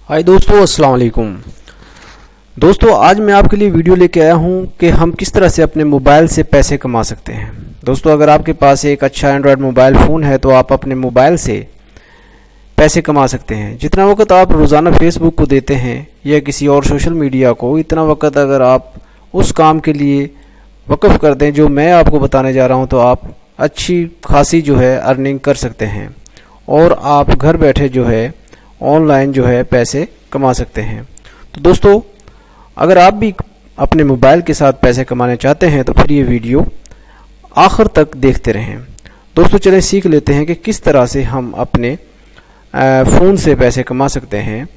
हाय दोस्तों, अस्सलाम वालेकुम। दोस्तों आज मैं आपके लिए वीडियो लेके आया हूं कि हम किस तरह से अपने मोबाइल से पैसे कमा सकते हैं। दोस्तों अगर आपके पास एक अच्छा एंड्रॉयड मोबाइल फ़ोन है तो आप अपने मोबाइल से पैसे कमा सकते हैं। जितना वक्त आप रोज़ाना फेसबुक को देते हैं या किसी और सोशल मीडिया को, इतना वक्त अगर आप उस काम के लिए वक्फ कर दें जो मैं आपको बताने जा रहा हूं, तो आप अच्छी खासी जो है अर्निंग कर सकते हैं और आप घर बैठे जो है ऑनलाइन जो है पैसे कमा सकते हैं। तो दोस्तों अगर आप भी अपने मोबाइल के साथ पैसे कमाने चाहते हैं तो फिर ये वीडियो आखिर तक देखते रहें। दोस्तों चलें सीख लेते हैं कि किस तरह से हम अपने फ़ोन से पैसे कमा सकते हैं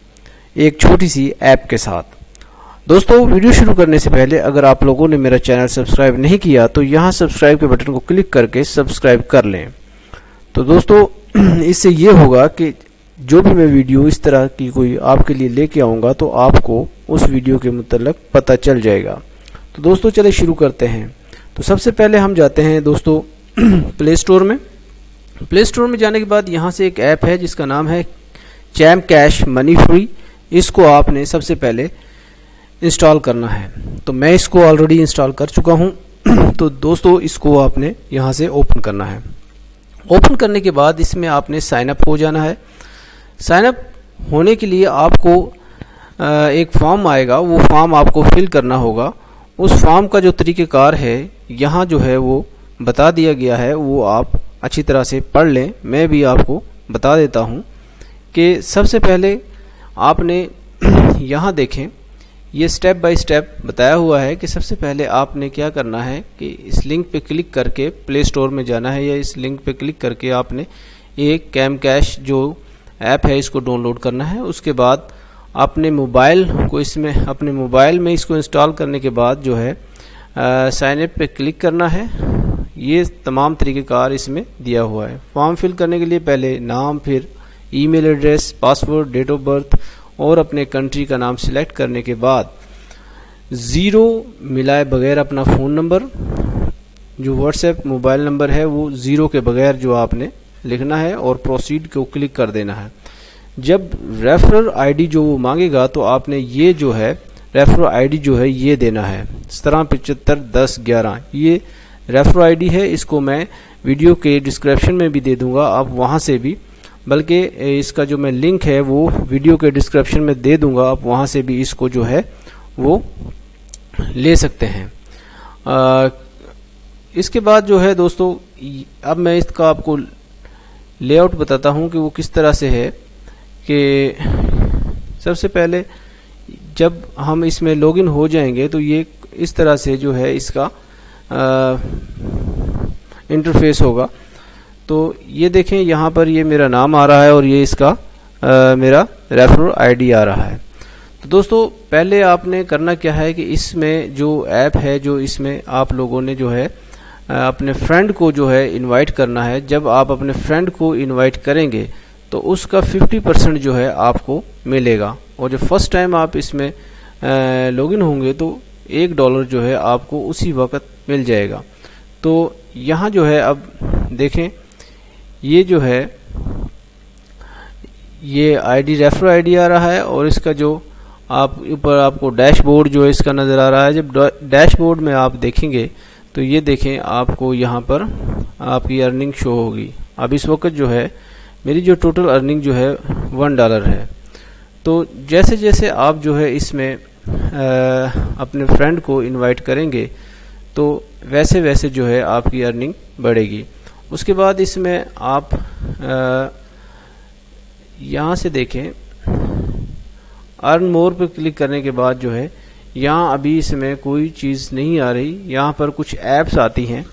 एक छोटी सी ऐप के साथ। दोस्तों वीडियो शुरू करने से पहले अगर आप लोगों ने मेरा चैनल सब्सक्राइब नहीं किया तो यहाँ सब्सक्राइब के बटन को क्लिक करके सब्सक्राइब कर लें। तो दोस्तों इससे ये होगा कि जो भी मैं वीडियो इस तरह की कोई आपके लिए लेके आऊँगा तो आपको उस वीडियो के मुतल्लिक़ पता चल जाएगा। तो दोस्तों चले शुरू करते हैं। तो सबसे पहले हम जाते हैं दोस्तों प्ले स्टोर में। प्ले स्टोर में जाने के बाद यहाँ से एक ऐप है जिसका नाम है चैम कैश मनी फ्री। इसको आपने सबसे पहले इंस्टॉल करना है। तो मैं इसको ऑलरेडी इंस्टॉल कर चुका हूँ। तो दोस्तों इसको आपने यहाँ से ओपन करना है। ओपन करने के बाद इसमें आपने साइन अप हो जाना है। साइन अप होने के लिए आपको एक फॉर्म आएगा, वो फॉर्म आपको फिल करना होगा। उस फॉर्म का जो तरीक़ेकार है यहाँ जो है वो बता दिया गया है, वो आप अच्छी तरह से पढ़ लें। मैं भी आपको बता देता हूँ कि सबसे पहले आपने यहाँ देखें, ये स्टेप बाय स्टेप बताया हुआ है कि सबसे पहले आपने क्या करना है कि इस लिंक पे क्लिक करके प्ले स्टोर में जाना है, या इस लिंक पे क्लिक करके आपने एक चैम कैश जो ऐप है इसको डाउनलोड करना है। उसके बाद अपने मोबाइल को इसमें अपने मोबाइल में इसको इंस्टॉल करने के बाद जो है साइन अप पे क्लिक करना है। ये तमाम तरीक़ेकार इसमें दिया हुआ है। फॉर्म फिल करने के लिए पहले नाम, फिर email address, password, date of birth और अपने कंट्री का नाम सिलेक्ट करने के बाद ज़ीरो मिलाए बगैर अपना फ़ोन नंबर, जो व्हाट्सएप मोबाइल नंबर है वो ज़ीरो के बगैर जो आपने लिखना है और प्रोसीड को क्लिक कर देना है। जब रेफरल आईडी जो वो मांगेगा तो आपने ये जो है रेफरल आईडी जो है ये देना है 17751011। ये रेफरल आईडी है, इसको मैं वीडियो के डिस्क्रिप्शन में भी दे दूंगा, आप वहाँ से भी, बल्कि इसका जो मैं लिंक है वो वीडियो के डिस्क्रिप्शन में दे दूंगा, आप वहाँ से भी इसको जो है वो ले सकते हैं। इसके बाद जो है दोस्तों अब मैं इसका आपको लेआउट बताता हूँ कि वो किस तरह से है। कि सबसे पहले जब हम इसमें लॉगिन हो जाएंगे तो ये इस तरह से जो है इसका इंटरफेस होगा। तो ये देखें यहाँ पर ये मेरा नाम आ रहा है और ये इसका मेरा रेफरल आईडी आ रहा है। तो दोस्तों पहले आपने करना क्या है कि इसमें जो ऐप है, जो इसमें आप लोगों ने जो है अपने फ्रेंड को जो है इनवाइट करना है। जब आप अपने फ्रेंड को इनवाइट करेंगे तो उसका 50% जो है आपको मिलेगा, और जब फर्स्ट टाइम आप इसमें लॉगिन होंगे तो $1 जो है आपको उसी वक्त मिल जाएगा। तो यहाँ जो है अब देखें, ये जो है ये आईडी रेफरल आईडी आ रहा है और इसका जो आप ऊपर आपको डैशबोर्ड जो है इसका नज़र आ रहा है। जब डैशबोर्ड में आप देखेंगे तो ये देखें आपको यहाँ पर आपकी अर्निंग शो होगी। अब इस वक्त जो है मेरी जो टोटल अर्निंग जो है $1 है। तो जैसे जैसे आप जो है इसमें अपने फ्रेंड को इनवाइट करेंगे तो वैसे वैसे जो है आपकी अर्निंग बढ़ेगी। उसके बाद इसमें आप यहाँ से देखें, अर्न मोर पर क्लिक करने के बाद जो है यहाँ अभी इसमें कोई चीज़ नहीं आ रही, यहाँ पर कुछ ऐप्स आती हैं।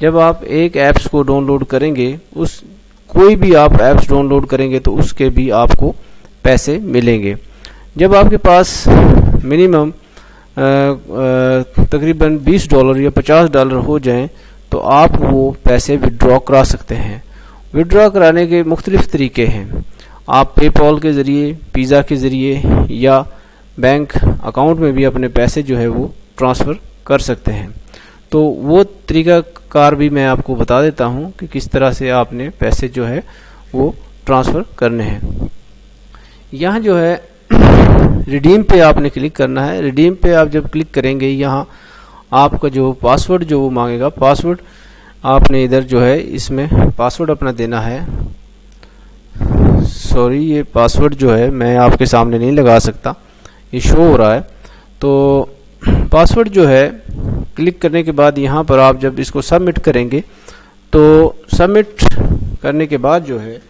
जब आप एक ऐप्स को डाउनलोड करेंगे, उस कोई भी आप ऐप्स डाउनलोड करेंगे तो उसके भी आपको पैसे मिलेंगे। जब आपके पास मिनिमम तकरीबन $20 या $50 हो जाएं तो आप वो पैसे विड्रॉ करा सकते हैं। विड्रॉ कराने के मुख्तलिफ तरीके हैं। आप पेपॉल के ज़रिए, पिज़्ज़ा के ज़रिए या बैंक अकाउंट में भी अपने पैसे जो है वो ट्रांसफ़र कर सकते हैं। तो वो तरीका कार भी मैं आपको बता देता हूँ कि किस तरह से आपने पैसे जो है वो ट्रांसफ़र करने हैं। यहाँ जो है रिडीम पे आपने क्लिक करना है। रिडीम पे आप जब क्लिक करेंगे, यहाँ आपका जो पासवर्ड जो वो मांगेगा, पासवर्ड आपने इधर जो है इसमें पासवर्ड अपना देना है। सॉरी, ये पासवर्ड जो है मैं आपके सामने नहीं लगा सकता, ये शो हो रहा है। तो पासवर्ड जो है क्लिक करने के बाद यहाँ पर आप जब इसको सबमिट करेंगे, तो सबमिट करने के बाद जो है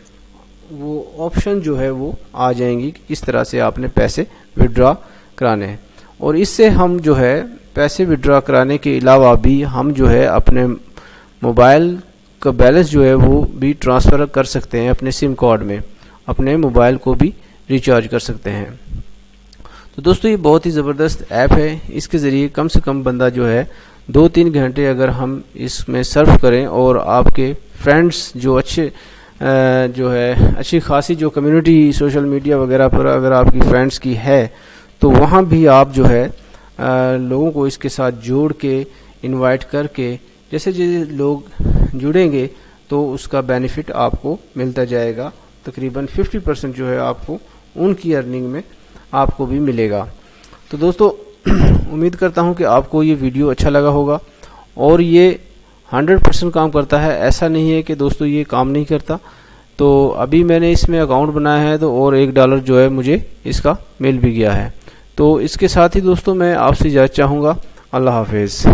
वो ऑप्शन जो है वो आ जाएंगी कि किस तरह से आपने पैसे विड्रॉ कराने हैं। और इससे हम जो है पैसे विड्रॉ कराने के अलावा भी हम जो है अपने मोबाइल का बैलेंस जो है वो भी ट्रांसफ़र कर सकते हैं अपने सिम कार्ड में, अपने मोबाइल को भी रिचार्ज कर सकते हैं। तो दोस्तों, ये बहुत ही ज़बरदस्त ऐप है। इसके ज़रिए कम से कम बंदा जो है 2-3 घंटे अगर हम इसमें सर्फ करें, और आपके फ्रेंड्स जो अच्छी खासी जो कम्युनिटी सोशल मीडिया वगैरह पर अगर आपकी फ्रेंड्स की है, तो वहाँ भी आप जो है लोगों को इसके साथ जोड़ के इनवाइट करके, जैसे जैसे लोग जुड़ेंगे तो उसका बेनिफिट आपको मिलता जाएगा। तकरीबन 50% जो है आपको उनकी अर्निंग में आपको भी मिलेगा। तो दोस्तों, उम्मीद करता हूँ कि आपको ये वीडियो अच्छा लगा होगा, और ये 100% काम करता है। ऐसा नहीं है कि दोस्तों ये काम नहीं करता। तो अभी मैंने इसमें अकाउंट बनाया है, तो और $1 जो है मुझे इसका मिल भी गया है। तो इसके साथ ही दोस्तों मैं आपसे इजाज़त चाहूँगा। अल्लाह हाफिज़।